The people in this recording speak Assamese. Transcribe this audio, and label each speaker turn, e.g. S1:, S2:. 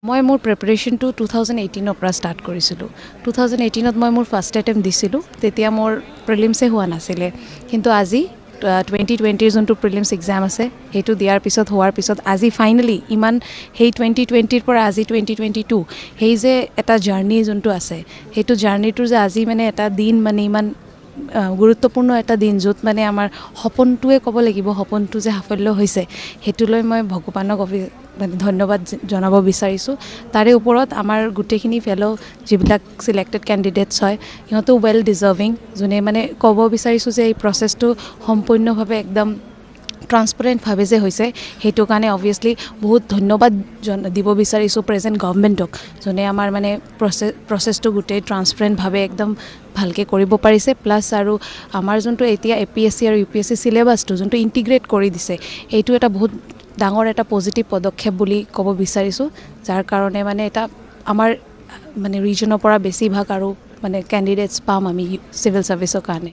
S1: মই মোৰ প্ৰিপাৰেশ্যনটো 2018 পৰা ষ্টাৰ্ট কৰিছিলোঁ 2018ত মই মোৰ ফাৰ্ষ্ট এটেম্প দিছিলোঁ তেতিয়া মোৰ প্ৰিলিমছে হোৱা নাছিলে কিন্তু আজি 2020ৰ যোনটো প্ৰিলিমছ এক্সাম আছে সেইটো দিয়াৰ পিছত হোৱাৰ পিছত আজি ফাইনেলি ইমান সেই 2020ৰ পৰা আজি 2022 সেই যে এটা জাৰ্নি যোনটো আছে সেইটো জাৰ্নিটোৰ যে আজি মানে এটা দিন মানে ইমান গুৰুত্বপূৰ্ণ এটা দিন য'ত মানে আমাৰ সপোনটোৱে ক'ব লাগিব সপোনটো যে সাফল্য হৈছে সেইটোলৈ মই ভগৱানক মানে ধন্যবাদ জনাব বিচাৰিছোঁ তাৰে ওপৰত আমাৰ গোটেইখিনি ফেল' যিবিলাক চিলেক্টেড কেণ্ডিডেটছ হয় সিহঁতো ৱেল ডিজাৰ্ভিং যোনে মানে ক'ব বিচাৰিছোঁ যে এই প্ৰচেছটো সম্পূৰ্ণভাৱে একদম ট্ৰান্সপাৰেণ্টভাৱে যে হৈছে সেইটো কাৰণে অভিয়াছলি বহুত ধন্যবাদ দিব বিচাৰিছোঁ প্ৰেজেণ্ট গভৰ্ণমেণ্টক যোনে আমাৰ মানে প্ৰচেছটো গোটেই ট্ৰান্সপাৰেণ্টভাৱে একদম ভালকৈ কৰিব পাৰিছে প্লাছ আৰু আমাৰ যোনটো এতিয়া APSc আৰু UPSc চিলেবাছটো যোনটো ইণ্টিগ্ৰেট কৰি দিছে এইটো এটা বহুত ডাঙৰ এটা পজিটিভ পদক্ষেপ বুলি ক'ব বিচাৰিছোঁ যাৰ কাৰণে মানে এটা আমাৰ মানে ৰিজনৰ পৰা বেছিভাগ আৰু মানে কেণ্ডিডেটছ পাম আমি চিভিল ছাৰ্ভিচৰ কাৰণে